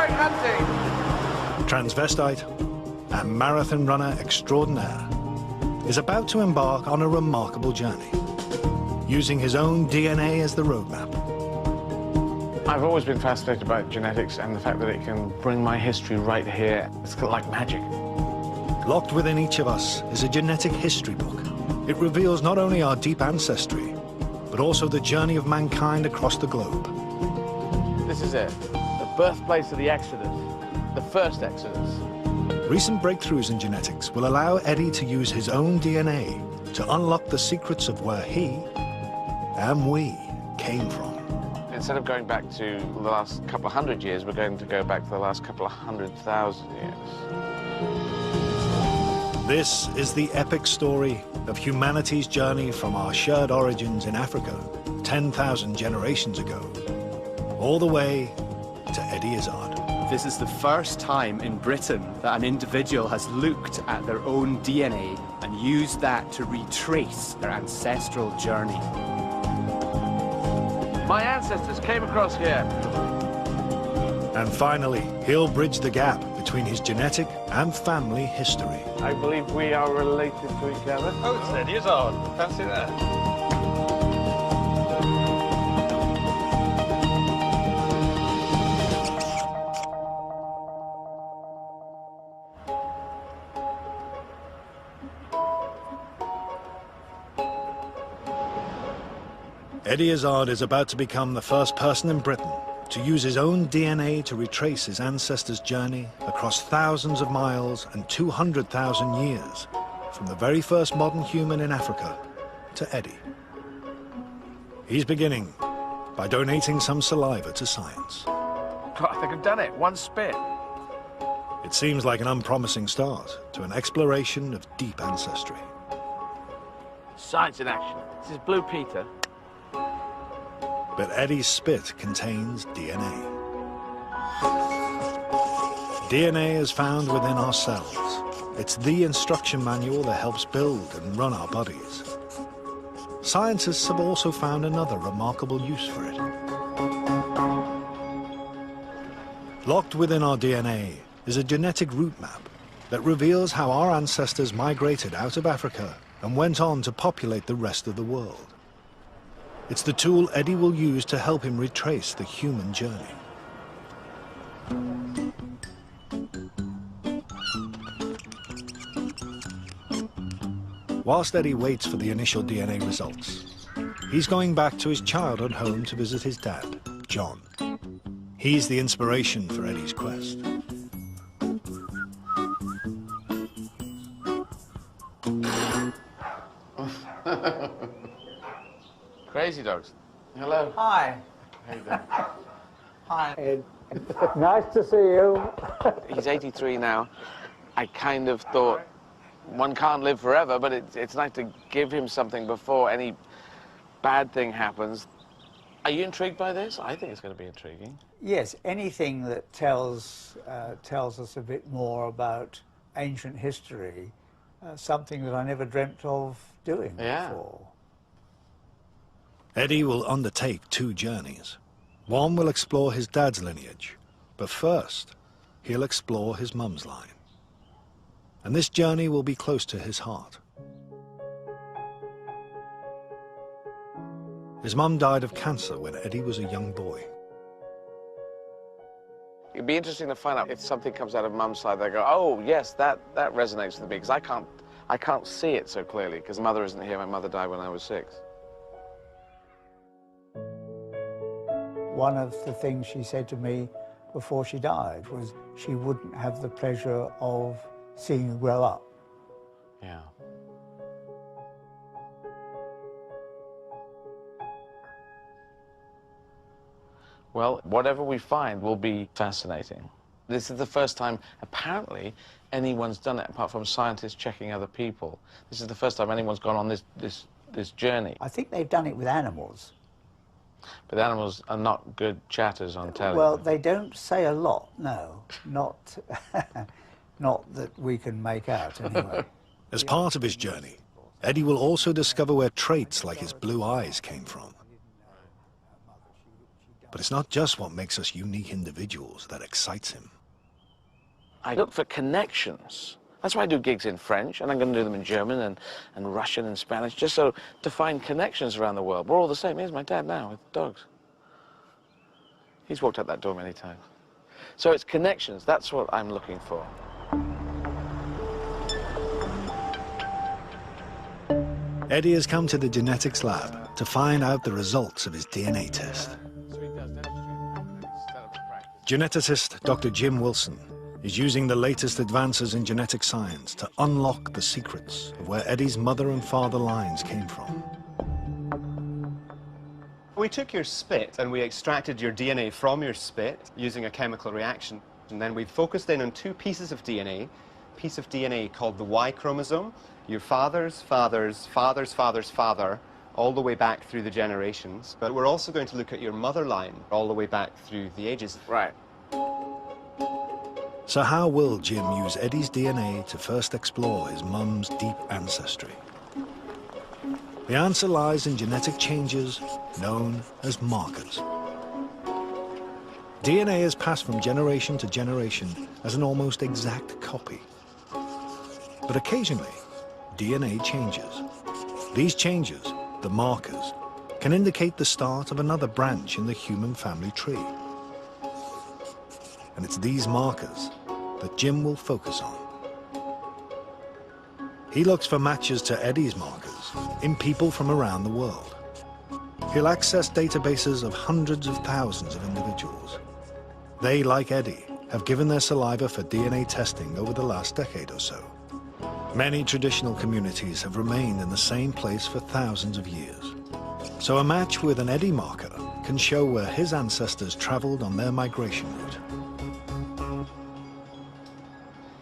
going hunting. Transvestite and marathon runner extraordinaire is about to embark on a remarkable journey, using his own DNA as the roadmap. I've always been fascinated by genetics and the fact that it can bring my history right here. It's like magic. Locked within each of us is a genetic history book. It reveals not only our deep ancestry, but also the journey of mankind across the globe. This is it, the birthplace of the Exodus, the first Exodus. Recent breakthroughs in genetics will allow Eddie to use his own DNA to unlock the secrets of where he and we came from. Instead of going back to the last couple of hundred years, we're going to go back to the last couple of 100,000 years. This is the epic story of humanity's journey from our shared origins in Africa 10,000 generations ago, all the way to Eddie Izzard. This is the first time in Britain that an individual has looked at their own DNA and used that to retrace their ancestral journey. My ancestors came across here. And finally, he'll bridge the gap between his genetic and family history. I believe we are related to each other. Oh, it's Eddie Izzard. Fancy that. Eddie Izzard is about to become the first person in Britain to use his own DNA to retrace his ancestors' journey across thousands of miles and 200,000 years, from the very first modern human in Africa to Eddie. He's beginning by donating some saliva to science. God, I think I've done it. One spit. It seems like an unpromising start to an exploration of deep ancestry. Science in action. This is Blue Peter. But Eddie's spit contains DNA. DNA is found within our cells. It's the instruction manual that helps build and run our bodies. Scientists have also found another remarkable use for it. Locked within our DNA is a genetic route map that reveals how our ancestors migrated out of Africa and went on to populate the rest of the world. It's the tool Eddie will use to help him retrace the human journey. Whilst Eddie waits for the initial DNA results, he's going back to his childhood home to visit his dad, John. He's the inspiration for Eddie's quest. Crazy dogs. Hello. Hi. How you doing? Hi, Ed. Nice to see you. He's 83 now. I kind of thought one can't live forever, but it's nice to give him something before any bad thing happens. Are you intrigued by this? I think it's going to be intriguing. Yes, anything that tells us a bit more about ancient history, something that I never dreamt of doing before. Eddie will undertake 2 journeys. One will explore his dad's lineage, but first, he'll explore his mum's line. And this journey will be close to his heart. His mum died of cancer when Eddie was a young boy. It'd be interesting to find out if something comes out of Mum's side. They go, oh yes, that resonates with me, because I can't see it so clearly because Mother isn't here. My mother died when I was 6. One of the things she said to me before she died was she wouldn't have the pleasure of seeing you grow up. Yeah. Well, whatever we find will be fascinating. This is the first time, apparently, anyone's done it, apart from scientists checking other people. This is the first time anyone's gone on this journey. I think they've done it with animals. But animals are not good chatters on television. Well, they don't say a lot, no. Not, not that we can make out, anyway. As part of his journey, Eddie will also discover where traits like his blue eyes came from. But it's not just what makes us unique individuals that excites him. I look for connections. That's why I do gigs in French, and I'm going to do them in German and Russian and Spanish, just so to find connections around the world. We're all the same. Here's my dad now with dogs. He's walked out that door many times. So it's connections. That's what I'm looking for. Eddie has come to the genetics lab to find out the results of his DNA test. Geneticist Dr. Jim Wilson is using the latest advances in genetic science to unlock the secrets of where Eddie's mother and father lines came from. We took your spit and we extracted your DNA from your spit using a chemical reaction. And then we focused in on two pieces of DNA. A piece of DNA called the Y chromosome, your father's father's father's father's father, all the way back through the generations. But we're also going to look at your mother line all the way back through the ages. Right. So how will Jim use Eddie's DNA to first explore his mum's deep ancestry? The answer lies in genetic changes known as markers. DNA is passed from generation to generation as an almost exact copy. But occasionally, DNA changes. These changes, the markers, can indicate the start of another branch in the human family tree. And it's these markers that Jim will focus on. He looks for matches to Eddie's markers in people from around the world. He'll access databases of hundreds of thousands of individuals. They, like Eddie, have given their saliva for DNA testing over the last decade or so. Many traditional communities have remained in the same place for thousands of years. So a match with an Eddie marker can show where his ancestors traveled on their migration route.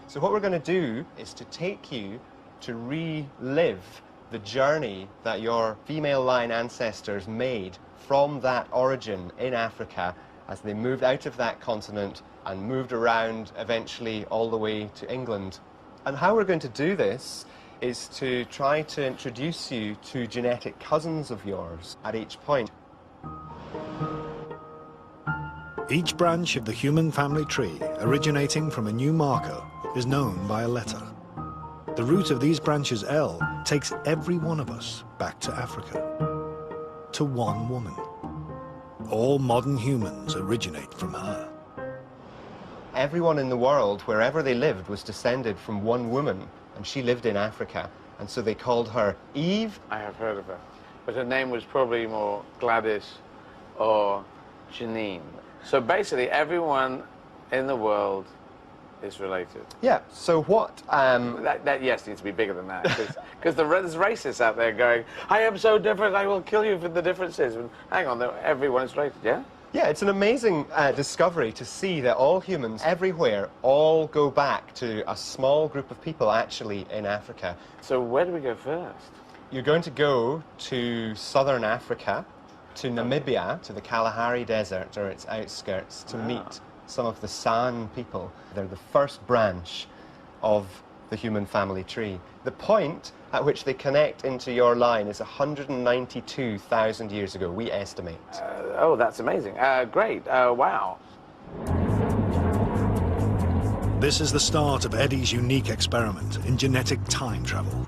So what we're going to do is to take you to relive the journey that your female line ancestors made from that origin in Africa as they moved out of that continent and moved around eventually all the way to England. And how we're going to do this is to try to introduce you to genetic cousins of yours at each point. Each branch of the human family tree originating from a new marker is known by a letter. The root of these branches, L, takes every one of us back to Africa, to one woman. All modern humans originate from her. Everyone in the world, wherever they lived, was descended from one woman, and she lived in Africa, and so they called her Eve. I have heard of her, but her name was probably more Gladys or Janine. So basically, everyone in the world is related. Yeah, so what... That yes, needs to be bigger than that, because there's racists out there going, I am so different, I will kill you for the differences. And hang on, everyone is related, yeah? Yeah, it's an amazing discovery to see that all humans everywhere all go back to a small group of people actually in Africa. So where do we go first? You're going to go to southern Africa, to Namibia, to the Kalahari Desert or its outskirts, to meet some of the San people. They're the first branch of the human family tree. The point at which they connect into your line is 192,000 years ago, we estimate. Oh, that's amazing. Great. Wow. This is the start of Eddie's unique experiment in genetic time travel,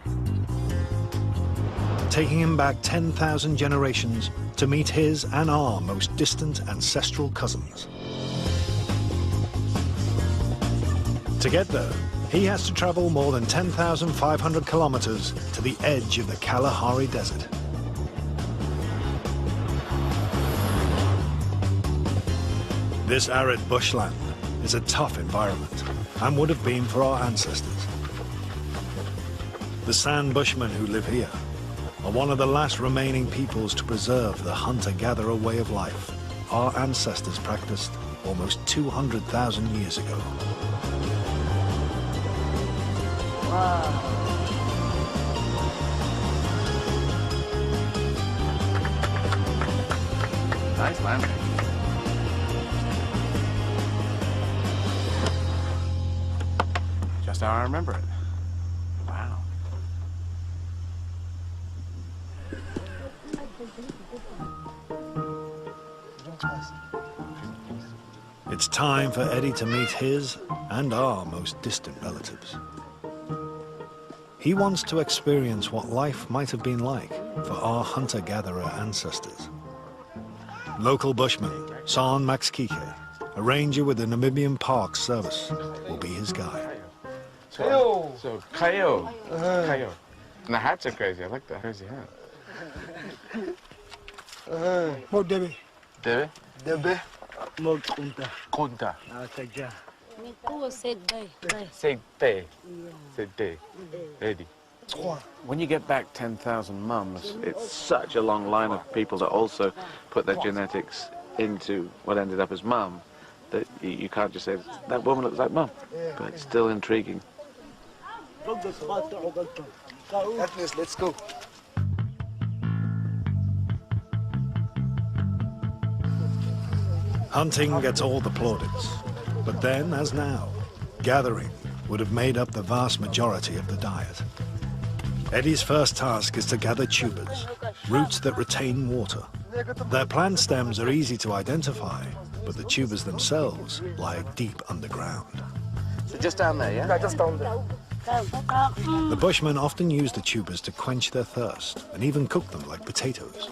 taking him back 10,000 generations to meet his and our most distant ancestral cousins. To get there, he has to travel more than 10,500 kilometers to the edge of the Kalahari Desert. This arid bushland is a tough environment, and would have been for our ancestors. The San Bushmen who live here are one of the last remaining peoples to preserve the hunter-gatherer way of life our ancestors practiced almost 200,000 years ago. Wow. Nice landing. Just how I remember it. Wow. It's time for Eddie to meet his and our most distant relatives. He wants to experience what life might have been like for our hunter-gatherer ancestors. Local bushman, San Max Kike, a ranger with the Namibian Park Service, will be his guide. So Kayo. Kayo. And the hats are crazy. I like the crazy hat. Mo Debe. Debe? Debe. Mo Kunta. Kunta. Kaja. Segte. Segte. Eddie. When you get back 10,000 mums, it's such a long line of people that also put their genetics into what ended up as mum that you can't just say, that woman looks like mum. But it's still intriguing. Agnes, let's go. Hunting gets all the plaudits, but then, as now, gathering would have made up the vast majority of the diet. Eddie's first task is to gather tubers, roots that retain water. Their plant stems are easy to identify, but the tubers themselves lie deep underground. So just down there, yeah? Yeah, just down there. The bushmen often use the tubers to quench their thirst and even cook them like potatoes.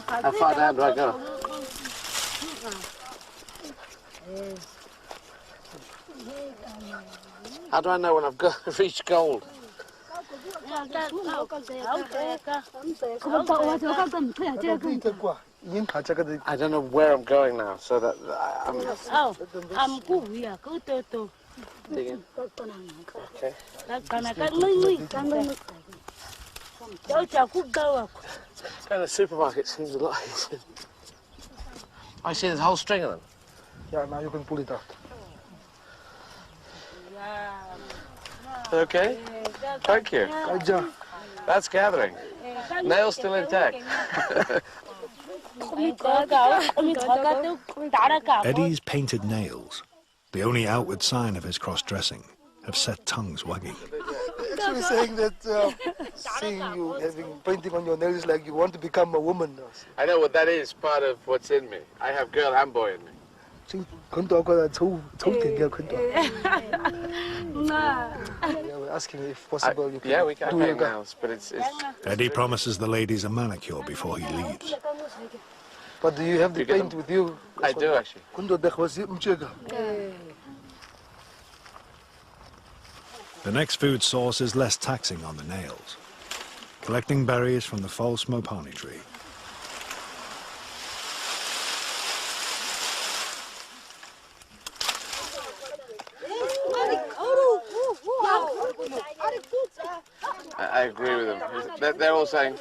How far down do I go? How do I know when I've reached gold? I don't know where I'm going now, so that I'm digging. Okay. Going to the supermarket seems a lot easier. I see there's a whole string of them. Yeah, now you can pull it out. Okay. Thank you. Kaja. That's gathering. Nails still intact. Eddie's painted nails, the only outward sign of his cross-dressing, have set tongues wagging. Actually saying that seeing you having painting on your nails like you want to become a woman. I know what that is, part of what's in me. I have girl and boy in me. Yeah, we're asking if possible you can Yeah, we can do paint yoga. nails, but it's Eddie promises the ladies a manicure before he leaves. But do you have the You get paint them. with you? I do actually. The next food source is less taxing on the nails, collecting berries from the false mopani tree. I agree with them. They're all saying,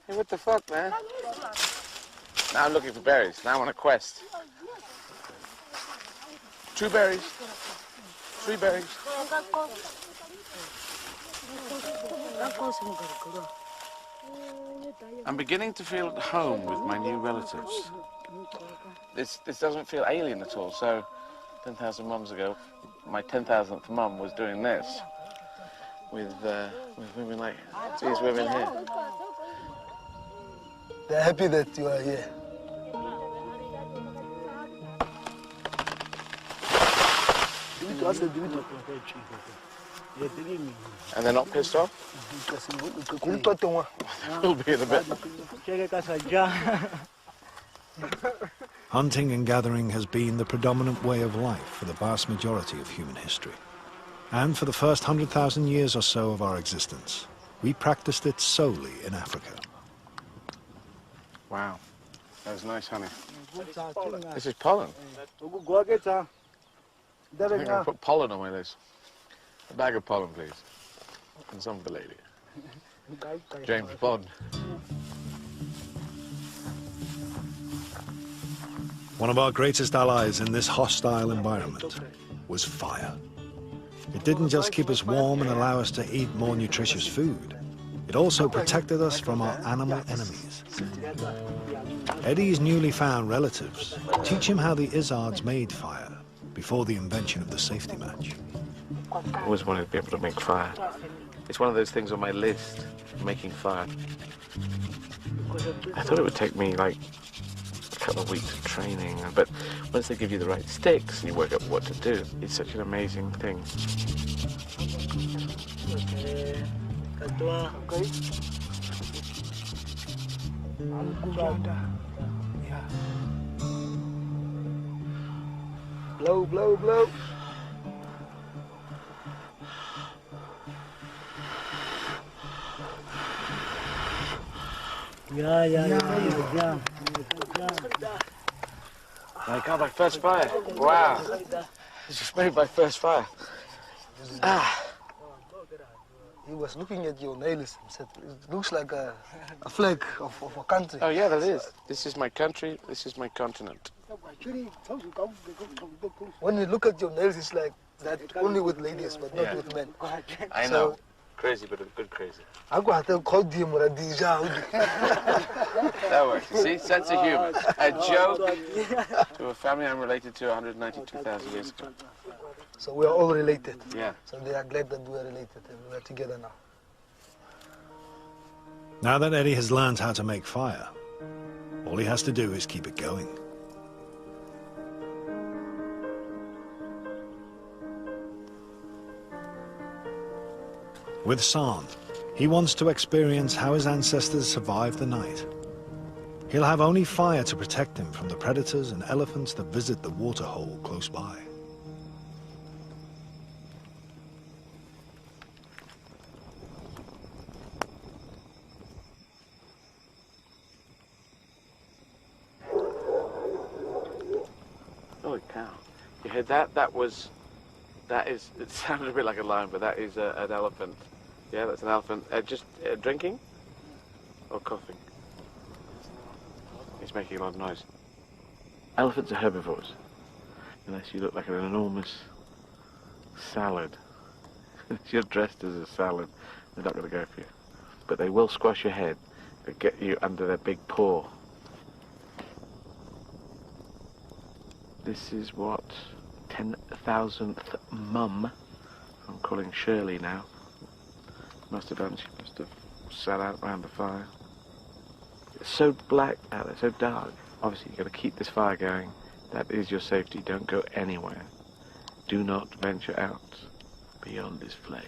hey, what the fuck, man? Now I'm looking for berries. Now I'm on a quest. 2 berries. 3 berries. I'm beginning to feel at home with my new relatives. This doesn't feel alien at all. So 10,000 mums ago, my 10,000th mum was doing this with women like these women here. They're happy that you are here. And they're not pissed off? We'll be in a bit. Hunting and gathering has been the predominant way of life for the vast majority of human history. And for the first 100,000 years or so of our existence, we practiced it solely in Africa. Wow, that was nice honey. This is pollen. I think I'll put pollen on my list. A bag of pollen, please. And some for the lady. James Bond. One of our greatest allies in this hostile environment was fire. It didn't just keep us warm and allow us to eat more nutritious food. It also protected us from our animal enemies. Eddie's newly found relatives teach him how the Izards made fire before the invention of the safety match. I always wanted to be able to make fire. It's one of those things on my list, making fire. I thought it would take me like couple of weeks of training, but once they give you the right sticks and you work out what to do, it's such an amazing thing. Blow, blow, blow. Yeah. I got my first fire. Wow. This just made my first fire. Ah. He was looking at your nails and said, it looks like a flag of a country. Oh yeah, that is. This is my country, this is my continent. When you look at your nails, it's like that only with ladies, but not with men. I know. Crazy, but a good crazy. That works. See, sense of humor. A joke to a family I'm related to 192,000 years ago. So we are all related. Yeah. So they are glad that we are related and we are together now. Now that Eddie has learned how to make fire, all he has to do is keep it going. With San, he wants to experience how his ancestors survived the night. He'll have only fire to protect him from the predators and elephants that visit the waterhole close by. Holy cow. You heard that? It sounded a bit like a lion, but that is an elephant. Yeah, that's an elephant. Just drinking or coughing? He's making a lot of noise. Elephants are herbivores, unless you look like an enormous salad. If you're dressed as a salad, they're not going to go for you. But they will squash your head and get you under their big paw. This is what? 10,000th mum. I'm calling Shirley now. Must have done. She must have sat out around the fire. It's so black out there, so dark. Obviously, you've got to keep this fire going. That is your safety. Don't go anywhere. Do not venture out beyond this flame.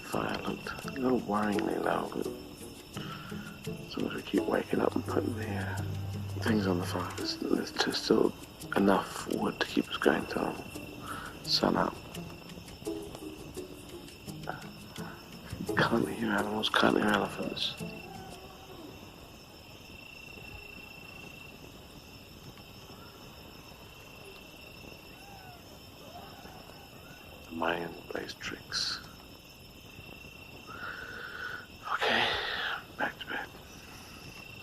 Fire looked a little worryingly low, but sometimes we keep waking up and putting the things on the fire. There's just still enough wood to keep us going till sun up. Can't hear animals, can't hear elephants. The Mayan plays tricks. Okay, back to bed.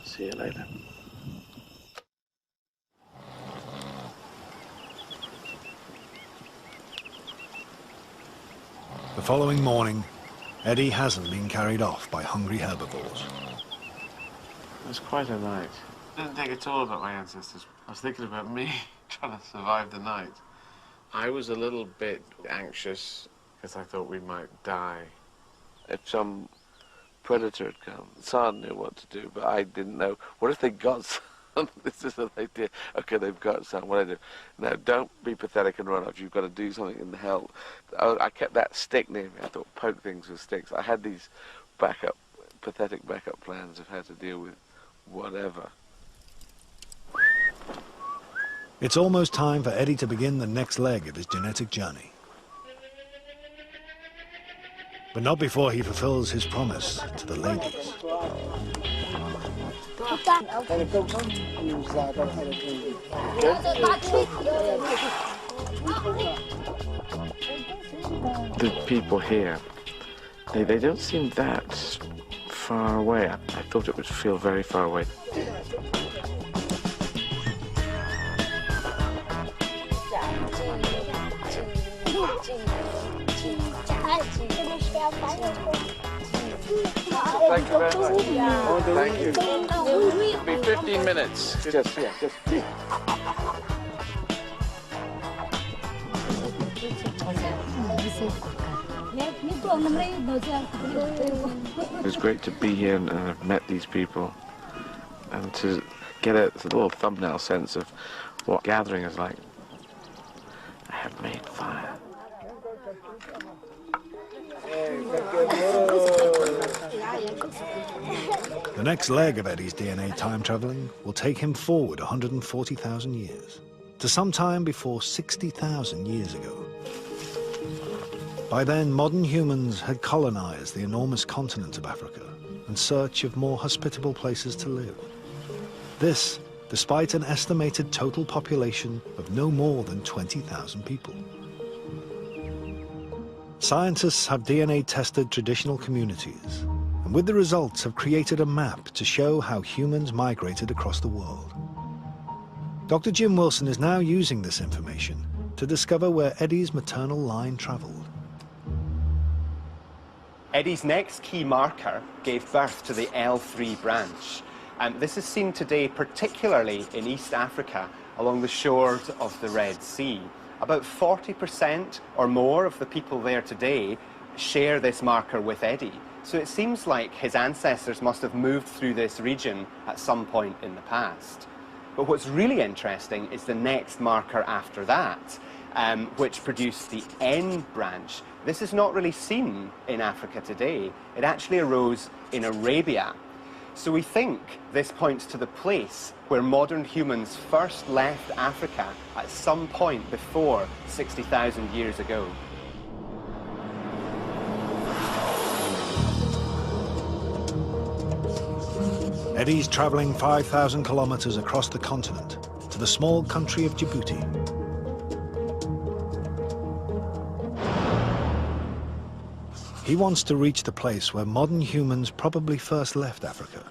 See you later. The following morning, Eddie hasn't been carried off by hungry herbivores. It was quite a night. I didn't think at all about my ancestors. I was thinking about me trying to survive the night. I was a little bit anxious because I thought we might die. If some predator had come, San knew what to do, but I didn't know. What if they got some? This is what they did. Okay, they've got some. What do I do? Now, don't be pathetic and run off. You've got to do something in the hell. I kept that stick near me. I thought, poke things with sticks. I had these pathetic backup plans of how to deal with whatever. It's almost time for Eddie to begin the next leg of his genetic journey. But not before he fulfills his promise to the ladies. The people here, they don't seem that far away. I thought it would feel very far away. Thank you very much. Thank you. It'll be 15 minutes. Just. It's great to be here and I've met these people and to get a little thumbnail sense of what gathering is like. I have made fire. The next leg of Eddie's DNA time traveling will take him forward 140,000 years, to sometime before 60,000 years ago. By then, modern humans had colonized the enormous continent of Africa in search of more hospitable places to live. This, despite an estimated total population of no more than 20,000 people. Scientists have DNA tested traditional communities, and with the results have created a map to show how humans migrated across the world. Dr. Jim Wilson is now using this information to discover where Eddie's maternal line traveled. Eddie's next key marker gave birth to the L3 branch. This is seen today particularly in East Africa along the shores of the Red Sea. About 40% or more of the people there today share this marker with Eddie. So it seems like his ancestors must have moved through this region at some point in the past. But what's really interesting is the next marker after that, which produced the N branch. This is not really seen in Africa today. It actually arose in Arabia. So we think this points to the place where modern humans first left Africa at some point before 60,000 years ago. Eddie's traveling 5,000 kilometers across the continent to the small country of Djibouti. He wants to reach the place where modern humans probably first left Africa,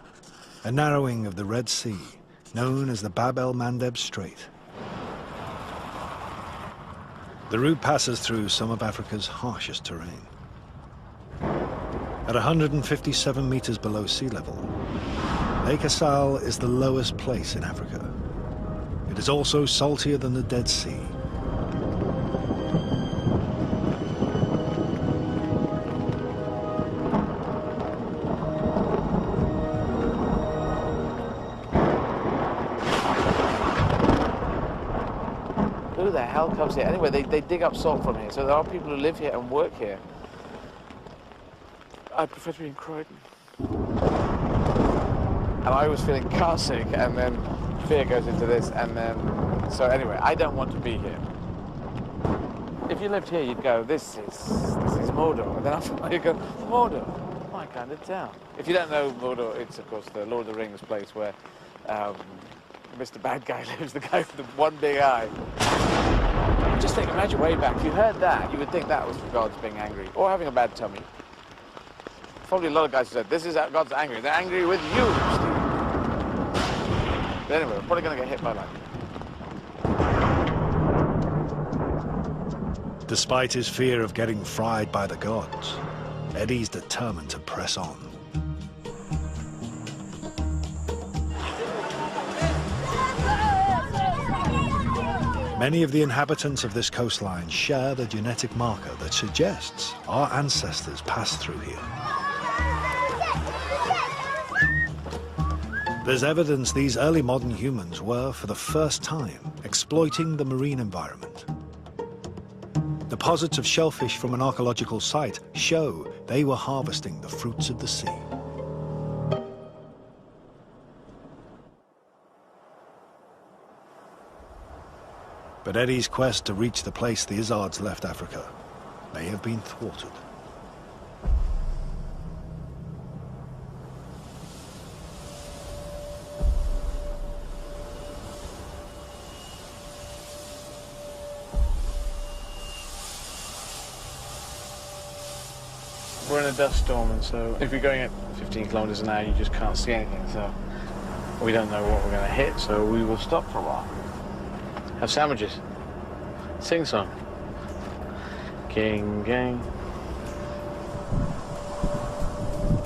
a narrowing of the Red Sea, known as the Bab el-Mandeb Strait. The route passes through some of Africa's harshest terrain. At 157 meters below sea level, Lake Assal is the lowest place in Africa. It is also saltier than the Dead Sea. Who the hell comes here? Anyway, they dig up salt from here, so there are people who live here and work here. I prefer to be in Croydon. And I was feeling car sick, and then fear goes into this, and then... So anyway, I don't want to be here. If you lived here, you'd go, this is Mordor. And then after a while, you go, Mordor, my kind of town. If you don't know Mordor, it's, of course, the Lord of the Rings place where Mr. Bad Guy lives, the guy with the one big eye. Just think, imagine way back, if you heard that, you would think that was the gods being angry, or having a bad tummy. Probably a lot of guys who said, this is how God's angry. They're angry with you, Steve. But anyway, we're probably going to get hit by lightning. Despite his fear of getting fried by the gods, Eddie's determined to press on. Many of the inhabitants of this coastline share the genetic marker that suggests our ancestors passed through here. There's evidence these early modern humans were, for the first time, exploiting the marine environment. Deposits of shellfish from an archaeological site show they were harvesting the fruits of the sea. But Eddie's quest to reach the place the Izards left Africa may have been thwarted. We're in a dust storm, and so if you're going at 15 kilometers an hour, you just can't see anything. So we don't know what we're going to hit, so we will stop for a while. Have sandwiches. Sing song. King, gang.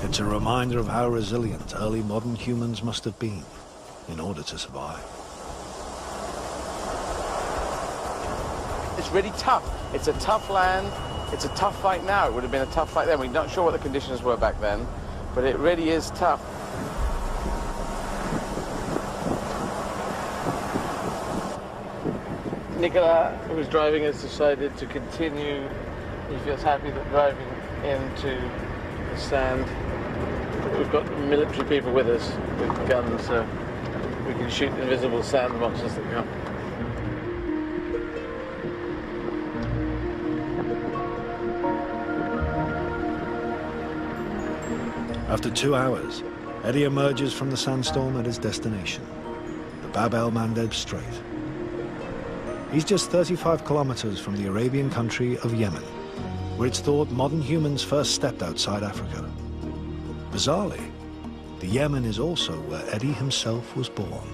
It's a reminder of how resilient early modern humans must have been in order to survive. It's really tough. It's a tough land. It's a tough fight now. It would have been a tough fight then. We're not sure what the conditions were back then, but it really is tough. Nicola, who was driving, has decided to continue. He feels happy that driving into the sand. We've got military people with us with guns, so we can shoot invisible sand monsters that come. After 2 hours, Eddie emerges from the sandstorm at his destination, the Bab el-Mandeb Strait. He's just 35 kilometers from the Arabian country of Yemen, where it's thought modern humans first stepped outside Africa. Bizarrely, the Yemen is also where Eddie himself was born.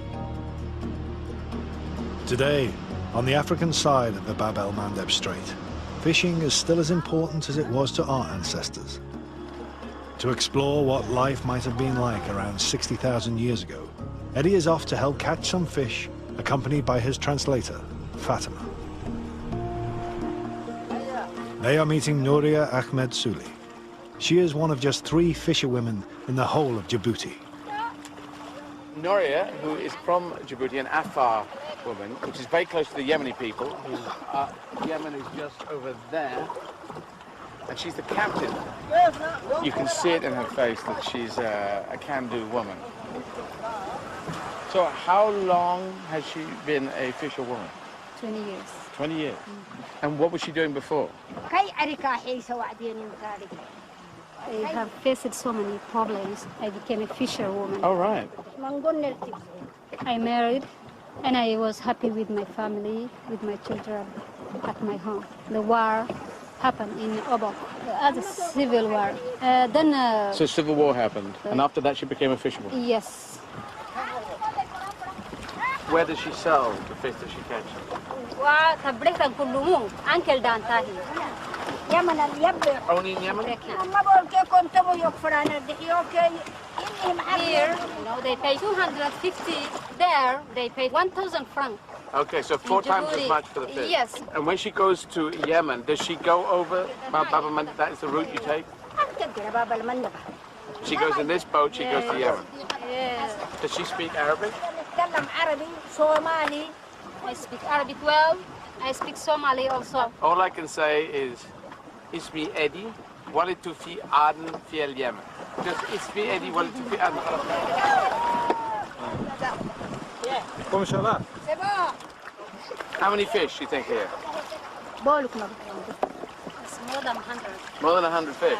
Today, on the African side of the Bab el-Mandeb Strait, fishing is still as important as it was to our ancestors. To explore what life might have been like around 60,000 years ago, Eddie is off to help catch some fish, accompanied by his translator, Fatima. They are meeting Nouria Ahmed Suli. She is one of just 3 fisherwomen in the whole of Djibouti. Nouria, who is from Djibouti, an Afar woman, which is very close to the Yemeni people, Yemen is just over there. And she's the captain. You can see it in her face that she's a can-do woman. So how long has she been a fisherwoman? 20 years. 20 years. And what was she doing before? I have faced so many problems. I became a fisherwoman. Oh, right. I married, and I was happy with my family, with my children at my home. The war happened in Obok, as a civil war. So civil war happened, and after that she became a fisherwoman? Yes. Where does she sell the fish that she catches? Only in Yemen? Here, they pay 250. There, they pay 1,000 francs. Okay, so 4 times as much for the fish. Yes. And when she goes to Yemen, does she go over Bab el-Mandeb? That is the route you take? She goes in this boat, she goes to Yemen. Yes. Does she speak Arabic? I speak Arabic well. I speak Somali also. All I can say is, Ismi Eddie, ولدت في عدن في اليمن. Just Ismi Eddie, ولدت في عدن. How many fish do you think here? It's more than 100. More than 100 fish.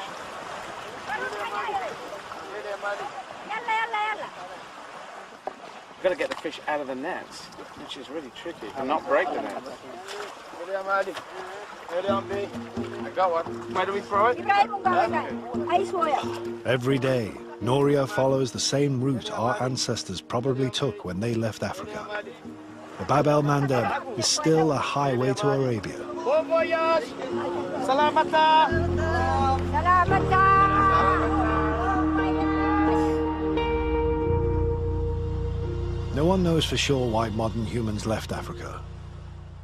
You've got to get the fish out of the nets, which is really tricky, and not break the nets. I got one. Where do we throw it? Every day, Nouria follows the same route our ancestors probably took when they left Africa. The Bab el-Mandeb is still a highway to Arabia. Bon voyage! Salamata! No one knows for sure why modern humans left Africa,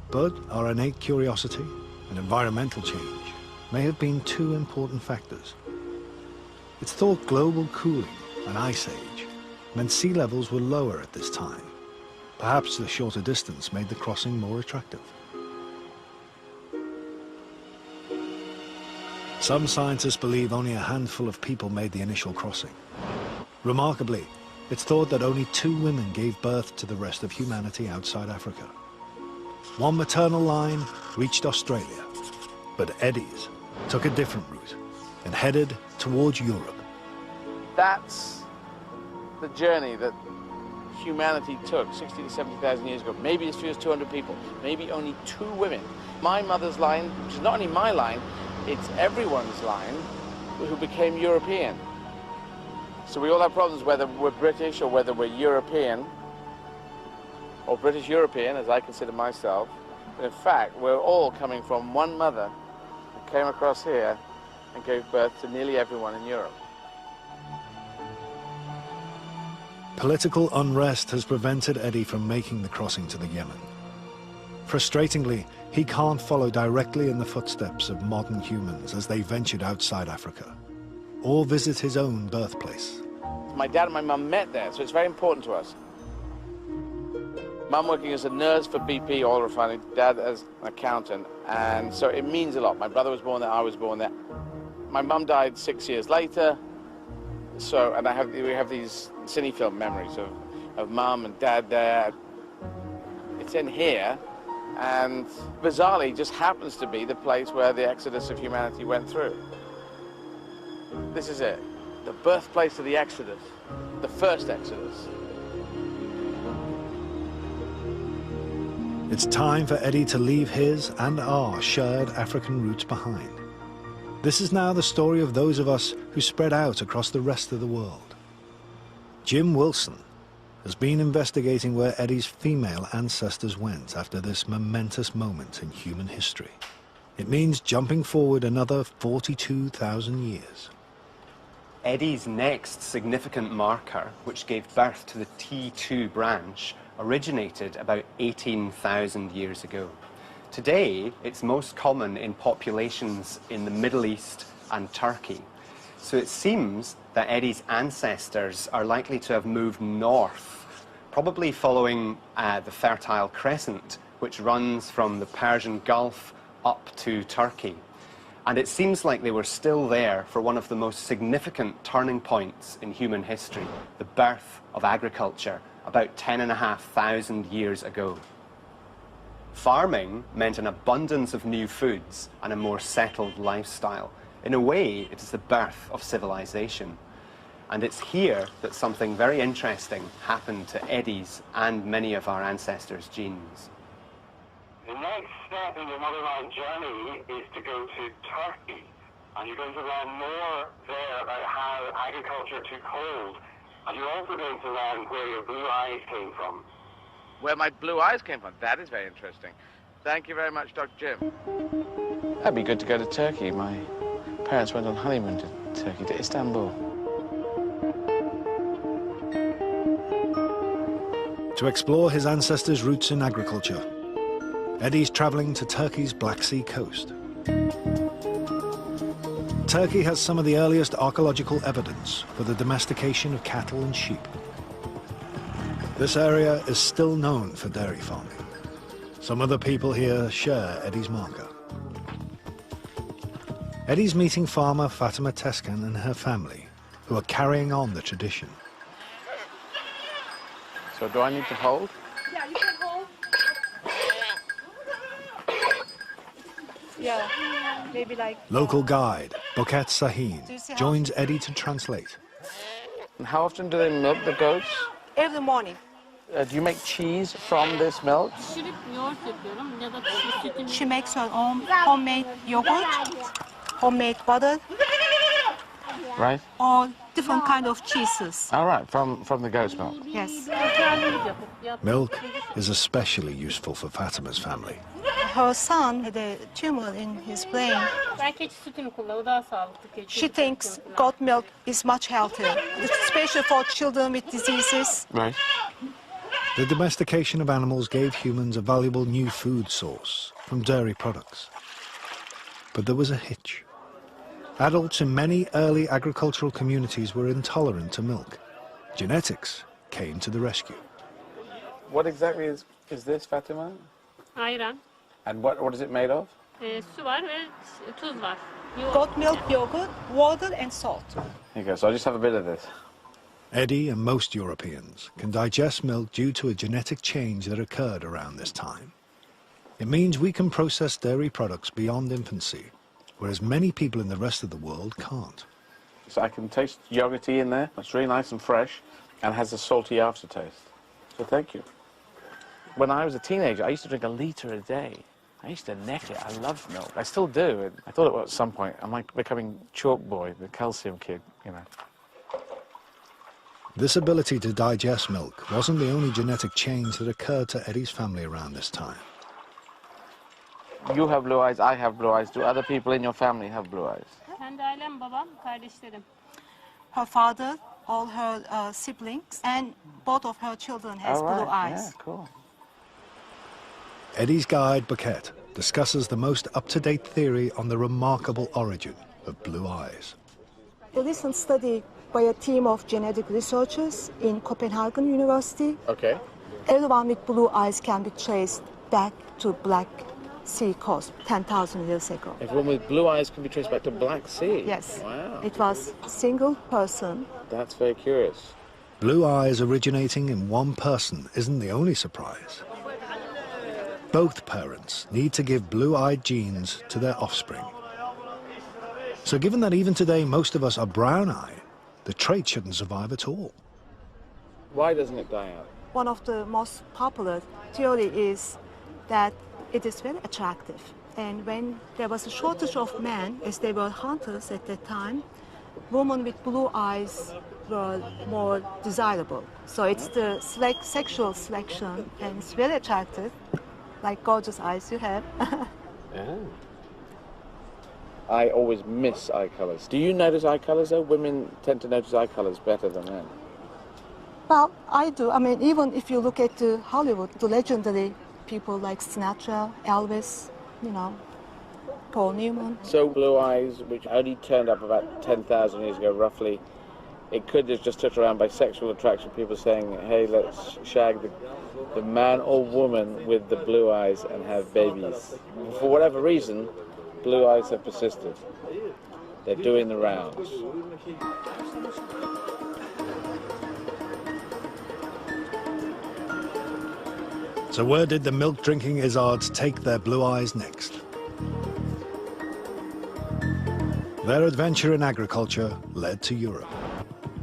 but our innate curiosity and environmental change may have been 2 important factors. It's thought global cooling and ice age meant sea levels were lower at this time. Perhaps the shorter distance made the crossing more attractive. Some scientists believe only a handful of people made the initial crossing. Remarkably, it's thought that only 2 women gave birth to the rest of humanity outside Africa. One maternal line reached Australia, but Eddie's took a different route and headed towards Europe. That's the journey that humanity took 60 to 70,000 years ago. Maybe as few as 200 people, maybe only 2 women. My mother's line, which is not only my line, it's everyone's line who became European. So we all have problems whether we're British or whether we're European, or British European, as I consider myself. But in fact, we're all coming from one mother who came across here and gave birth to nearly everyone in Europe. Political unrest has prevented Eddie from making the crossing to the Yemen. Frustratingly, he can't follow directly in the footsteps of modern humans as they ventured outside Africa, or visit his own birthplace. My dad and my mum met there, so it's very important to us. Mum working as a nurse for BP oil refining, dad as an accountant, and so it means a lot. My brother was born there, I was born there. My mum died 6 years later, so, and we have these cine film memories of mum and dad there. It's in here, and bizarrely just happens to be the place where the exodus of humanity went through. This is it, the birthplace of the exodus, the first exodus. It's time for Eddie to leave his and our shared African roots behind. This is now the story of those of us who spread out across the rest of the world. Jim Wilson has been investigating where Eddie's female ancestors went after this momentous moment in human history. It means jumping forward another 42,000 years. Eddie's next significant marker, which gave birth to the T2 branch, originated about 18,000 years ago. Today, it's most common in populations in the Middle East and Turkey. So it seems that Eddie's ancestors are likely to have moved north, probably following the Fertile Crescent, which runs from the Persian Gulf up to Turkey. And it seems like they were still there for one of the most significant turning points in human history, the birth of agriculture, about 10,500 years ago. Farming meant an abundance of new foods and a more settled lifestyle. In a way, it is the birth of civilization. And it's here that something very interesting happened to Eddie's and many of our ancestors' genes. The next step in the motherland journey is to go to Turkey. And you're going to learn more there about how agriculture took hold. And you're also going to learn where your blue eyes came from. Where my blue eyes came from, that is very interesting. Thank you very much, Dr. Jim. That'd be good to go to Turkey. My parents went on honeymoon to Turkey, to Istanbul. To explore his ancestors' roots in agriculture, Eddie's traveling to Turkey's Black Sea coast. Turkey has some of the earliest archaeological evidence for the domestication of cattle and sheep. This area is still known for dairy farming. Some of the people here share Eddie's marker. Eddie's meeting farmer Fatima Teskan and her family, who are carrying on the tradition. So do I need to hold? Yeah, you can hold. Yeah, maybe like... Local guide, Boket Sahin, joins Eddie to translate. And how often do they milk the goats? Every morning. Do you make cheese from this milk? She makes her own homemade yogurt, homemade butter, Right? all different kind of cheeses. All right, from the goat's milk. Yes. Milk is especially useful for Fatima's family. Her son had a tumor in his brain. She thinks goat milk is much healthier, especially for children with diseases. Right. The domestication of animals gave humans a valuable new food source from dairy products. But there was a hitch. Adults in many early agricultural communities were intolerant to milk. Genetics came to the rescue. What exactly is this, Fatima? Ayran, And what is it made of? su var ve tuz var. Goat milk, yogurt, water, and salt. Here you go, so I'll just have a bit of this. Eddie and most Europeans can digest milk due to a genetic change that occurred around this time. It means we can process dairy products beyond infancy, whereas many people in the rest of the world can't. So I can taste yogurty in there. It's really nice and fresh and has a salty aftertaste. So thank you. When I was a teenager, I used to drink 1 litre a day. I used to neck it. I loved milk. I still do. I thought at some point I'm like becoming Chalk Boy, the calcium kid, you know. This ability to digest milk wasn't the only genetic change that occurred to Eddie's family around this time. You have blue eyes, I have blue eyes. Do other people in your family have blue eyes? Kendi ailem, babam, kardeşlerim. Her father, all her siblings, and both of her children has All right. blue eyes. Yeah, cool. Eddie's guide, Bucket, discusses the most up-to-date theory on the remarkable origin of blue eyes. A recent study by a team of genetic researchers in Copenhagen University. Okay. Everyone with blue eyes can be traced back to Black Sea coast 10,000 years ago. Everyone with blue eyes can be traced back to Black Sea? Yes. Wow. It was a single person. That's very curious. Blue eyes originating in one person isn't the only surprise. Both parents need to give blue-eyed genes to their offspring. So given that even today most of us are brown-eyed, the trait shouldn't survive at all. Why doesn't it die out? One of the most popular theory is that it is very attractive. And when there was a shortage of men, as they were hunters at that time, women with blue eyes were more desirable. So it's the sexual selection, and it's very attractive, like gorgeous eyes you have. Yeah. I always miss eye colours. Do you notice eye colours though? Women tend to notice eye colours better than men. Well, I do. I mean, even if you look at Hollywood, the legendary people like Sinatra, Elvis, you know, Paul Newman. So blue eyes, which only turned up about 10,000 years ago roughly, it could have just touched around by sexual attraction, people saying, hey, let's shag the man or woman with the blue eyes and have babies. For whatever reason, blue eyes have persisted. They're doing the rounds. So where did the milk-drinking Izzards take their blue eyes next? Their adventure in agriculture led to Europe.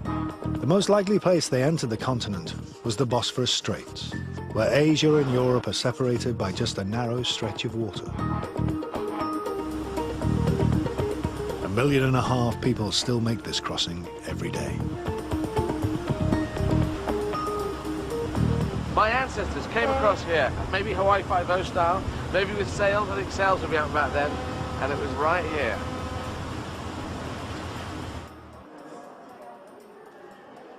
The most likely place they entered the continent was the Bosphorus Straits, where Asia and Europe are separated by just a narrow stretch of water. 1.5 million people still make this crossing every day. My ancestors came across here, maybe Hawaii Five-0 style, maybe with sails. I think sails would be out back then, and it was right here.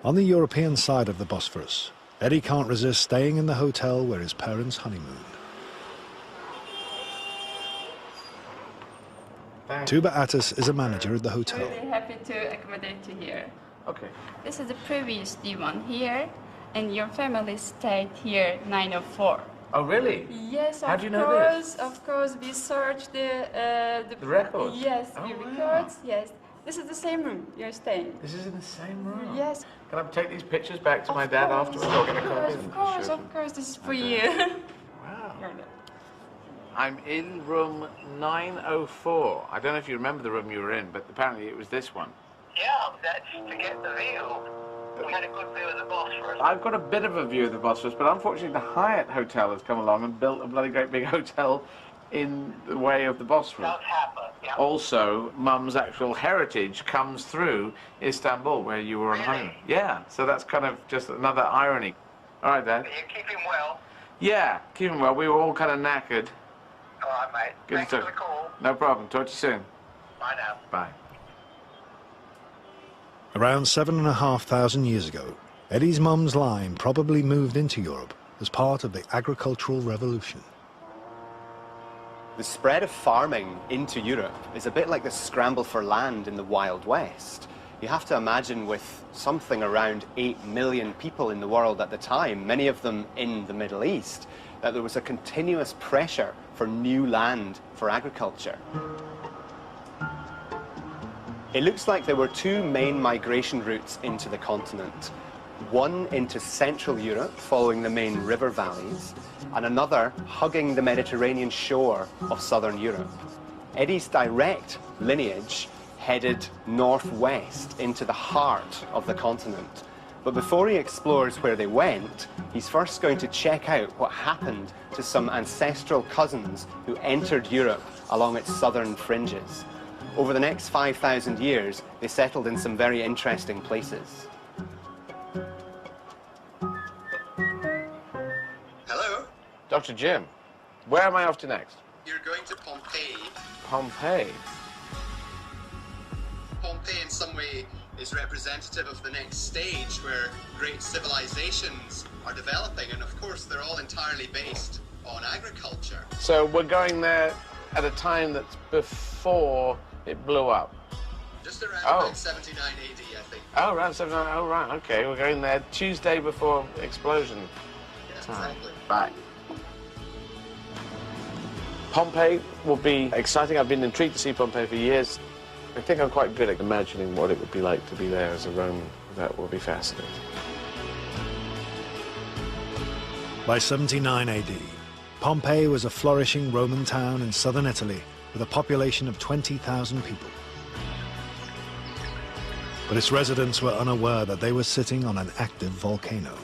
On the European side of the Bosphorus, Eddie can't resist staying in the hotel where his parents honeymooned. Tuba Attis is a manager at the hotel. We're really happy to accommodate you here. Okay. This is the previous divan here, and your family stayed here 904. Oh, really? Yes, How do you know this? Of course, we searched the records? Yes, Oh, the wow. records, yes. This is the same room you're staying. This is in the same room? Yes. Can I take these pictures back to my dad afterwards? Or get a copy? Of course, this is for you. Wow. I'm in room 904. I don't know if you remember the room you were in, but apparently it was this one. Yeah, that's to get the view. We had a good view of the Bosphorus. I've got a bit of a view of the Bosphorus, but unfortunately the Hyatt Hotel has come along and built a bloody great big hotel in the way of the Bosphorus. Does happen, yeah. Also, Mum's actual heritage comes through Istanbul, where you were on honeymoon. Yeah, so that's kind of just another irony. All right, Dad. You keep him well. Yeah, keep him well. We were all kind of knackered. All right, mate. Good Thanks to for the call. No problem. Talk to you soon. Bye now. Bye. Around 7,500 years ago, Eddie's mum's line probably moved into Europe as part of the agricultural revolution. The spread of farming into Europe is a bit like the scramble for land in the Wild West. You have to imagine with something around 8 million people in the world at the time, many of them in the Middle East, that there was a continuous pressure for new land for agriculture. It looks like there were two main migration routes into the continent. One into Central Europe, following the main river valleys, and another hugging the Mediterranean shore of Southern Europe. Eddie's direct lineage headed northwest into the heart of the continent. But before he explores where they went, he's first going to check out what happened to some ancestral cousins who entered Europe along its southern fringes. Over the next 5,000 years, they settled in some very interesting places. Hello? Dr. Jim, where am I off to next? You're going to Pompeii. Pompeii. Pompeii in some way is representative of the next stage where great civilizations are developing, and of course they're all entirely based on agriculture. So we're going there at a time that's before it blew up. Just around about 79 AD, I think. Oh, around 79. Oh, right. Okay, we're going there Tuesday before explosion. Yeah, exactly. Right. Pompeii will be exciting. I've been intrigued to see Pompeii for years. I think I'm quite good at imagining what it would be like to be there as a Roman. That will be fascinating. By 79 AD, Pompeii was a flourishing Roman town in southern Italy with a population of 20,000 people. But its residents were unaware that they were sitting on an active volcano.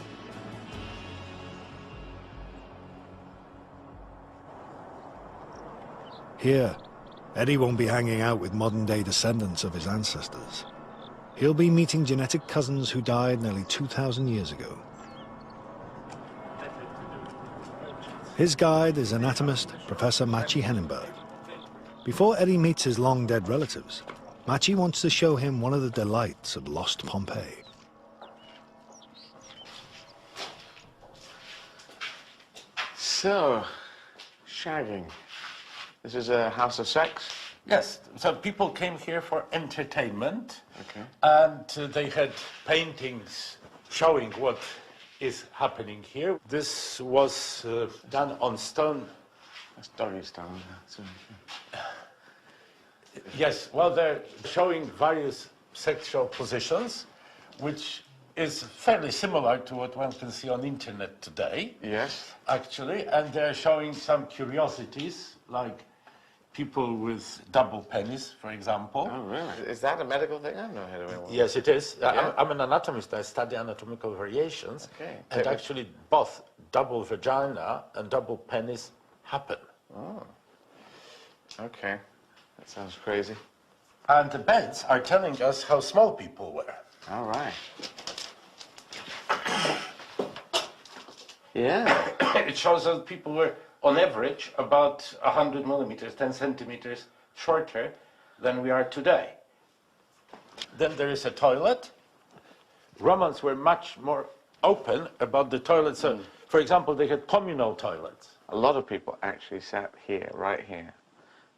Here, Eddie won't be hanging out with modern-day descendants of his ancestors. He'll be meeting genetic cousins who died nearly 2,000 years ago. His guide is anatomist Professor Maciej Henenberg. Before Eddie meets his long-dead relatives, Maciej wants to show him one of the delights of lost Pompeii. So, shagging. This is a house of sex? Yes, so people came here for entertainment, okay. And they had paintings showing what is happening here. This was done on stone. That's doggy stone. Yes, well, they're showing various sexual positions, which is fairly similar to what one can see on the internet today. Yes. Actually, and they're showing some curiosities, like people with double penis, for example. Oh, really? Is that a medical thing? I have no idea. Yes, it is. Yeah. I'm an anatomist. I study anatomical variations. Okay. And actually, both double vagina and double penis happen. Oh. Okay. That sounds crazy. And the beds are telling us how small people were. All right. Yeah. It shows that people were, on average, about 100 millimeters, 10 centimeters shorter than we are today. Then there is a toilet. Romans were much more open about the toilets. So, for example, they had communal toilets. A lot of people actually sat here, right here,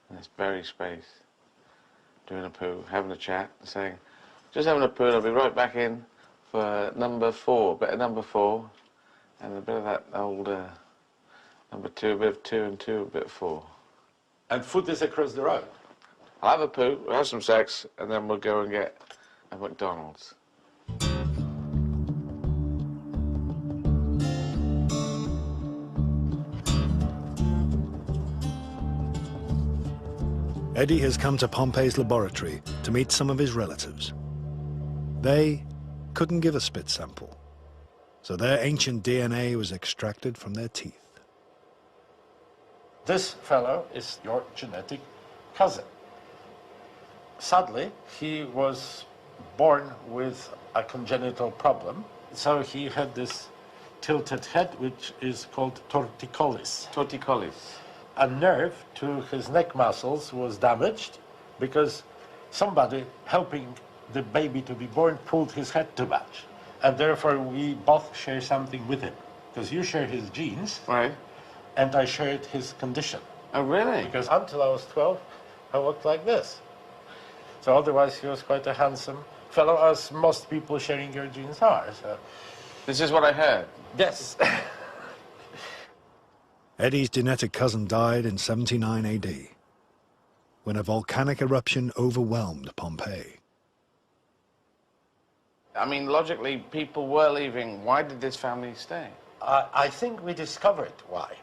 in this very space, doing a poo, having a chat, saying, just having a poo, I'll be right back in for number 4, bit of number 4, and a bit of that old number 2, a bit of 2 and 2, a bit of 4. And food is across the road. I'll have a poo, we'll have some sex, and then we'll go and get a McDonald's. Eddie has come to Pompeii's laboratory to meet some of his relatives. They couldn't give a spit sample, so their ancient DNA was extracted from their teeth. This fellow is your genetic cousin. Sadly, he was born with a congenital problem, so he had this tilted head, which is called torticollis. Torticollis. A nerve to his neck muscles was damaged because somebody helping the baby to be born pulled his head too much. And therefore we both share something with him. Because you share his genes, right, and I shared his condition. Oh, really? Because until I was 12, I walked like this. So otherwise he was quite a handsome fellow, as most people sharing your genes are. So. This is what I heard? Yes. Eddie's genetic cousin died in 79 AD, when a volcanic eruption overwhelmed Pompeii. I mean, logically, people were leaving. Why did this family stay? I think we discovered why.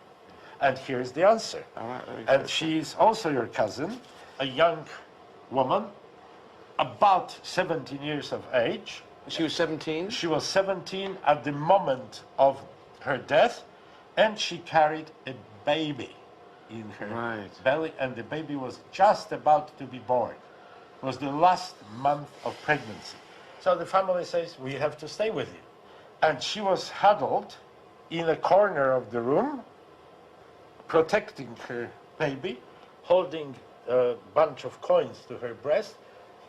And here's the answer. All right, and she's also your cousin, a young woman, about 17 years of age. She was 17? She was 17 at the moment of her death, and she carried a baby in her belly, and the baby was just about to be born. It was the last month of pregnancy. So the family says, we have to stay with you. And she was huddled in a corner of the room, protecting her baby, holding a bunch of coins to her breast,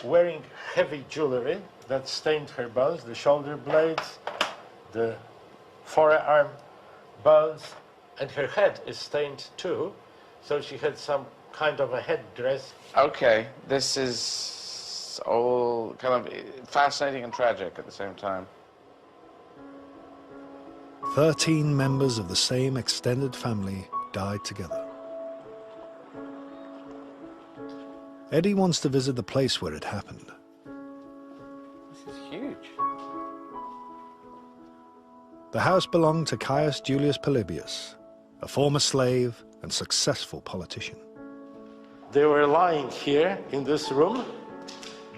wearing heavy jewelry that stained her bones, the shoulder blades, the forearm bones, and her head is stained too, so she had some kind of a headdress. Okay, this is all kind of fascinating and tragic at the same time. 13 members of the same extended family died together. Eddie wants to visit the place where it happened. This is huge. The house belonged to Caius Julius Polybius, a former slave and successful politician. They were lying here in this room,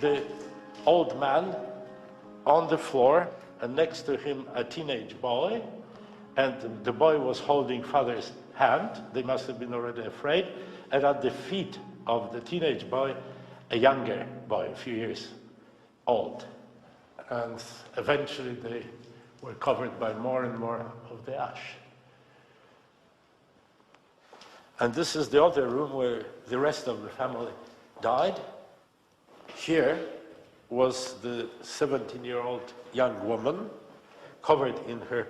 the old man on the floor, and next to him a teenage boy, and the boy was holding father's hand. They must have been already afraid. And at the feet of the teenage boy, a younger boy, a few years old. And eventually they were covered by more and more of the ash. And this is the other room where the rest of the family died. Here was the 17-year-old young woman, covered in her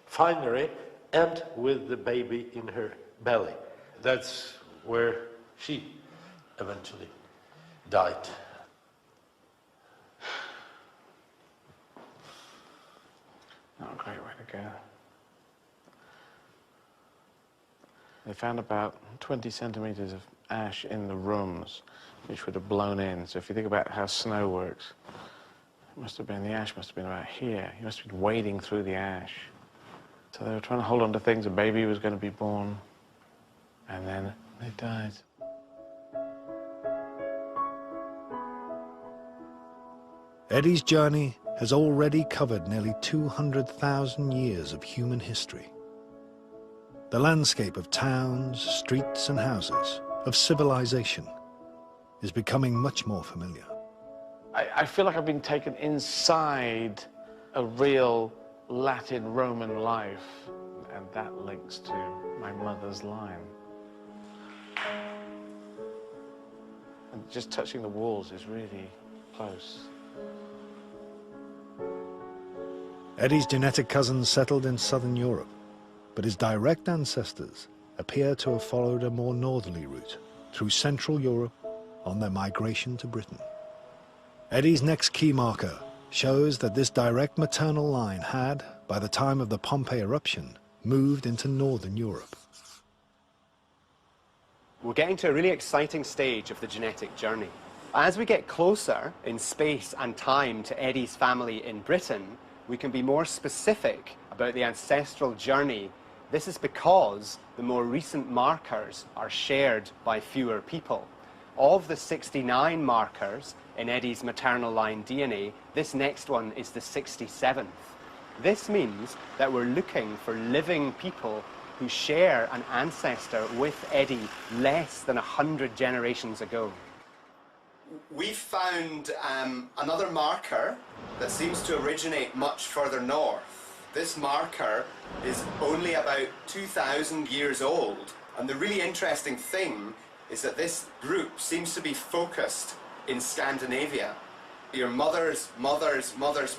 finery and with the baby in her belly. That's where she eventually died. Not a great way to go. They found about 20 centimeters of ash in the rooms, which would have blown in. So if you think about how snow works, it must have been, the ash must have been about here. He must have been wading through the ash. So they were trying to hold on to things. A baby was going to be born, and then they died. Eddie's journey has already covered nearly 200,000 years of human history. The landscape of towns, streets and houses, of civilization, is becoming much more familiar. I feel like I've been taken inside a real Latin Roman life, and that links to my mother's line. And just touching the walls is really close. Eddie's genetic cousins settled in southern Europe, but his direct ancestors appear to have followed a more northerly route through Central Europe on their migration to Britain. Eddie's next key marker shows that this direct maternal line had, by the time of the Pompeii eruption, moved into northern Europe. We're getting to a really exciting stage of the genetic journey. As we get closer in space and time to Eddie's family in Britain, we can be more specific about the ancestral journey. This is because the more recent markers are shared by fewer people. Of the 69 markers in Eddie's maternal line DNA, this next one is the 67th. This means that we're looking for living people who share an ancestor with Eddie less than 100 generations ago. We've found another marker that seems to originate much further north. This marker is only about 2,000 years old, and the really interesting thing is that this group seems to be focused in Scandinavia. Your mother's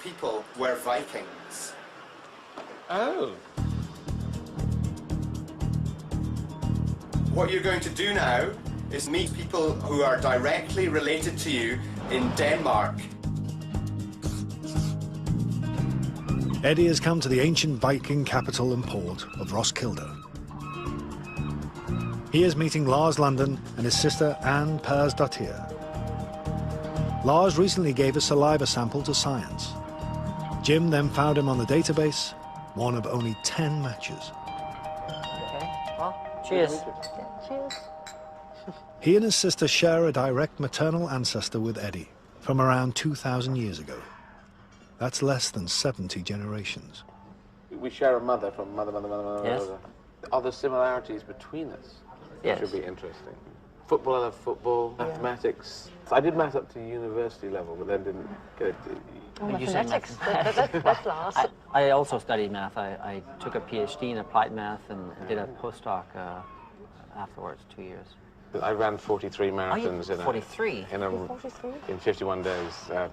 people were Vikings. Oh. What you're going to do now is meet people who are directly related to you in Denmark. Eddie has come to the ancient Viking capital and port of Roskilde. He is meeting Lars London and his sister Anne Persdottir. Lars recently gave a saliva sample to science. Jim then found him on the database, one of only 10 matches. Okay, well, cheers. Cheers. He and his sister share a direct maternal ancestor with Eddie from around 2,000 years ago. That's less than 70 generations. We share a mother from mother. Yes. Are there similarities between us? Yes. Which would be interesting. Football, I love football. Yeah. Mathematics. I did math up to university level, but then didn't get it. Mathematics, that's last. I also studied math. I took a PhD in applied math and did a postdoc afterwards, 2 years. I ran 43 marathons in 43? in 51 days about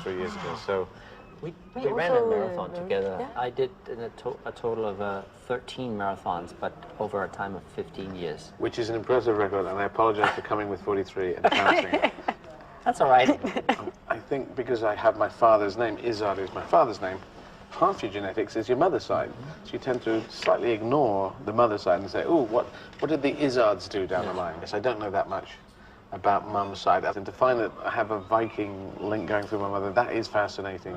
3 years ago. So We We ran a also, marathon together. yeah. I did a total of 13 marathons, but over a time of 15 years. Which is an impressive record, and I apologize for coming with 43 and counting. That's all right. I think because I have my father's name, Izard is my father's name, half your genetics is your mother's side. So you tend to slightly ignore the mother's side and say, oh, what did the Izards do down the line? Yes, I don't know that much about mum's side. And to find that I have a Viking link going through my mother, that is fascinating.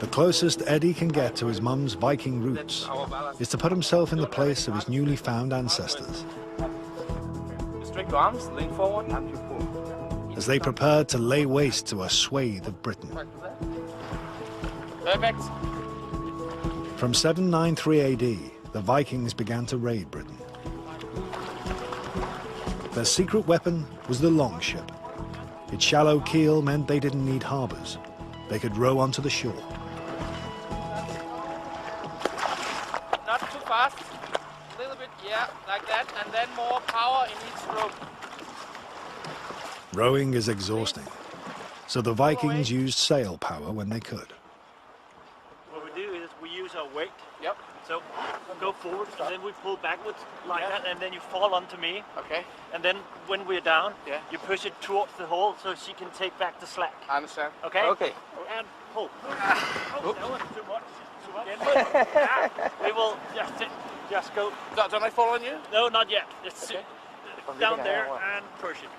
The closest Eddie can get to his mum's Viking roots is to put himself in the place of his newly found ancestors. Straight your arms, lean forward, and you pull. As they prepared to lay waste to a swathe of Britain. Perfect. From 793 AD, the Vikings began to raid Britain. Their secret weapon was the longship. Its shallow keel meant they didn't need harbors. They could row onto the shore. Not too fast. A little bit, yeah, like that, and then more power in each rope. Rowing is exhausting, so the Vikings used sail power when they could. What we do is we use our weight. Yep. So go forward, and then we pull backwards like that, and then you fall onto me. Okay. And then when we're down, yeah, you push it towards the hole so she can take back the slack. I understand. Okay? Okay. And pull. Oh, that was too much. Again, we will just go. Don't I fall on you? No, not yet. Just okay. Down there and push it.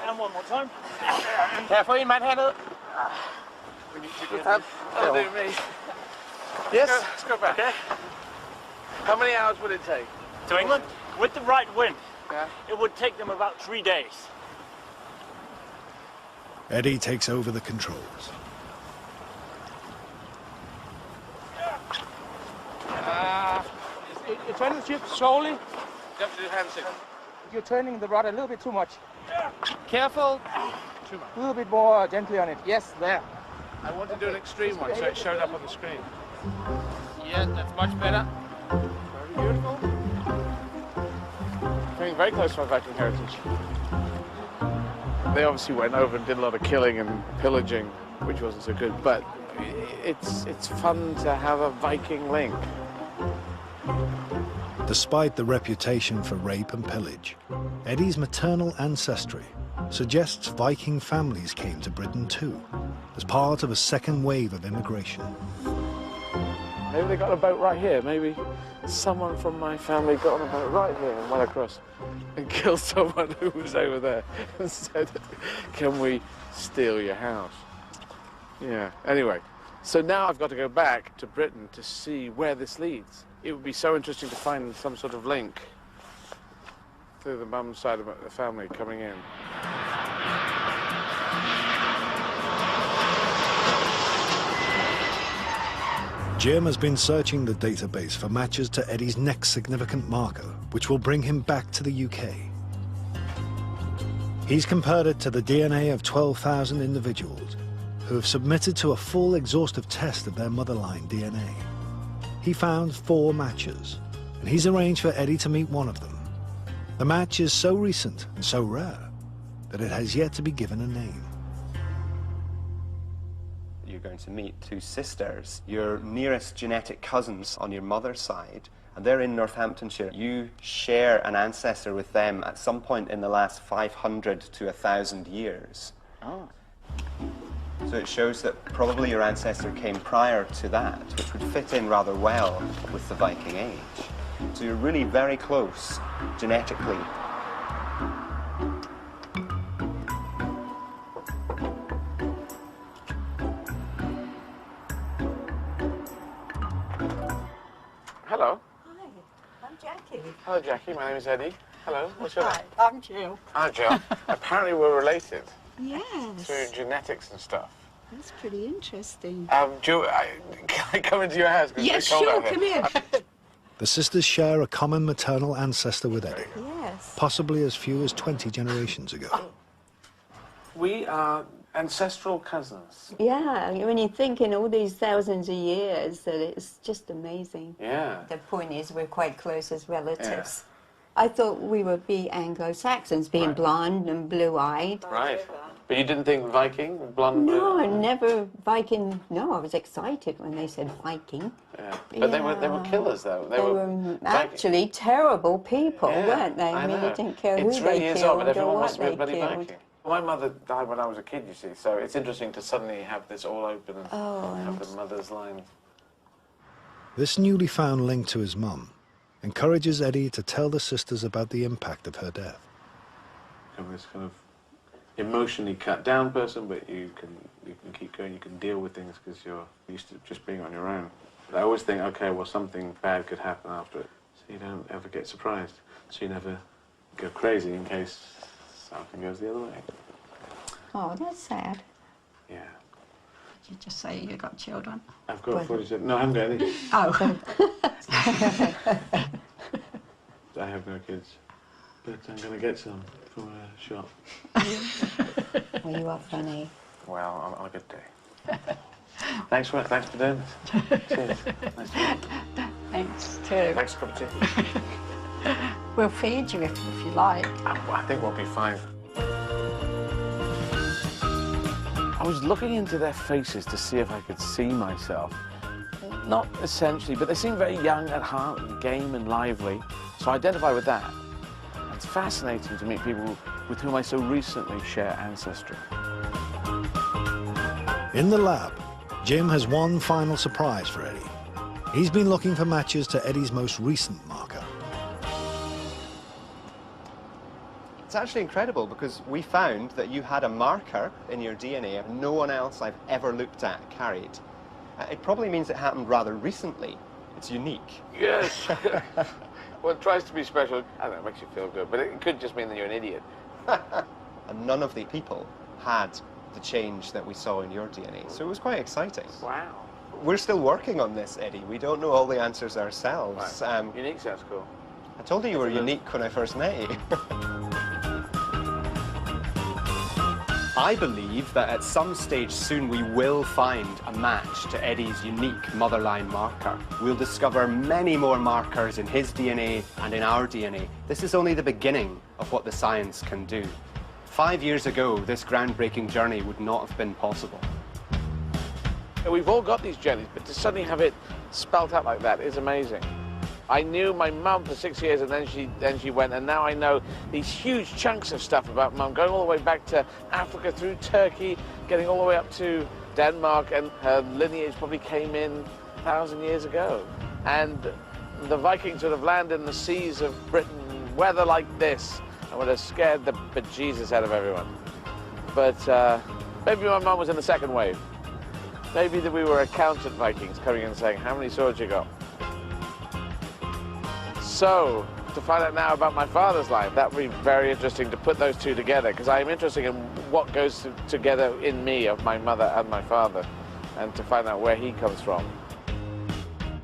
And one more time. Careful, you might handle it. We need to Good get time. That'll do me. Yes? Let's go back. Okay. How many hours would it take? To England? With the right wind, yeah, it would take them about 3 days. Eddie takes over the controls. You're turning the ship slowly. You have to do hand signal. You're turning the rod a little bit too much. Careful. Too much. A little bit more gently on it. Yes, there. I want to do an extreme one so it showed up on the screen. Yeah, that's much better. Very beautiful. Coming very close to my Viking heritage. They obviously went over and did a lot of killing and pillaging, which wasn't so good, but it's fun to have a Viking link. Despite the reputation for rape and pillage, Eddie's maternal ancestry suggests Viking families came to Britain too, as part of a second wave of immigration. Maybe they got a boat right here. Maybe someone from my family got on a boat right here and went across and killed someone who was over there and said, can we steal your house? Yeah, anyway. So now I've got to go back to Britain to see where this leads. It would be so interesting to find some sort of link through the mum's side of the family coming in. Jim has been searching the database for matches to Eddie's next significant marker, which will bring him back to the UK. He's compared it to the DNA of 12,000 individuals who have submitted to a full exhaustive test of their motherline DNA. He found 4 matches, and he's arranged for Eddie to meet one of them. The match is so recent and so rare that it has yet to be given a name. You're going to meet 2 sisters, your nearest genetic cousins on your mother's side, and they're in Northamptonshire. You share an ancestor with them at some point in the last 500 to 1,000 years. Oh. So it shows that probably your ancestor came prior to that, which would fit in rather well with the Viking Age. So you're really very close genetically. Hello. Hi, I'm Jackie. Hello, Jackie. My name is Eddie. Hello. What's your name? Hi, I'm Jill. Hi, Jill. Apparently we're related Yes. through genetics and stuff. That's pretty interesting. Jill, can I come into your house? Yes, sure, come in. The sisters share a common maternal ancestor with Eddie, Yes. possibly as few as 20 generations ago. We are ancestral cousins. Yeah, when you think in all these thousands of years, that it's just amazing. Yeah. The point is we're quite close as relatives. I thought we would be Anglo-Saxons, being blonde and blue-eyed. Right. But you didn't think Viking, blonde? No, never Viking. No, I was excited when they said Viking. Yeah. But they were killers, though. They were actually terrible people, weren't they? I mean, you didn't care who they killed or what they killed. My mother died when I was a kid, you see, so it's interesting to suddenly have this all open and have the mother's line. This newly found link to his mum encourages Eddie to tell the sisters about the impact of her death. I'm this kind of emotionally cut down person, but you can keep going, you can deal with things because you're used to just being on your own. But I always think, okay, well, something bad could happen after it, so you don't ever get surprised, so you never go crazy in case something goes the other way. Oh, that's sad. Yeah. You just say you got children. I've got 47. No, I haven't got any. Oh. I have no kids, but I'm going to get some from a shop. Well, you are funny. Well, on a good day. Thanks for doing this. Cheers. Nice to meet you. Thanks too. Thanks for coming to. We'll feed you if you like. I think we'll be fine. I was looking into their faces to see if I could see myself. Not essentially, but they seem very young at heart, and game and lively, so I identify with that. It's fascinating to meet people with whom I so recently share ancestry. In the lab, Jim has one final surprise for Eddie. He's been looking for matches to Eddie's most recent marker. It's actually incredible because we found that you had a marker in your DNA no one else I've ever looked at carried. It probably means it happened rather recently. It's unique. Yes. Well, it tries to be special. I don't know, it makes you feel good, but it could just mean that you're an idiot. And none of the people had the change that we saw in your DNA, so it was quite exciting. Wow. We're still working on this, Eddie. We don't know all the answers ourselves. Right. Unique sounds cool. I told you you were unique when I first met you. I believe that at some stage soon we will find a match to Eddie's unique motherline marker. We'll discover many more markers in his DNA and in our DNA. This is only the beginning of what the science can do. 5 years ago, this groundbreaking journey would not have been possible. We've all got these journeys, but to suddenly have it spelt out like that is amazing. I knew my mum for 6 years, and then she went, and now I know these huge chunks of stuff about mum, going all the way back to Africa, through Turkey, getting all the way up to Denmark, and her lineage probably came in 1,000 years ago. And the Vikings would have landed in the seas of Britain, weather like this, and would have scared the bejesus out of everyone. But maybe my mum was in the second wave. Maybe that we were accountant Vikings coming in and saying, how many swords you got? So, to find out now about my father's life, that would be very interesting to put those two together, because I am interested in what goes together in me of my mother and my father, and to find out where he comes from.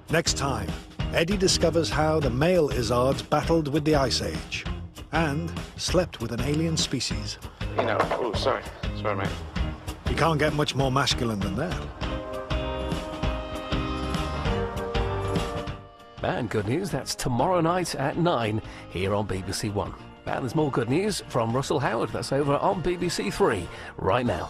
Next time, Eddie discovers how the male Izzards battled with the Ice Age and slept with an alien species. You know, oh, sorry, mate. You can't get much more masculine than that. And good news, that's tomorrow night at 9 here on BBC One. And there's more good news from Russell Howard. That's over on BBC Three right now.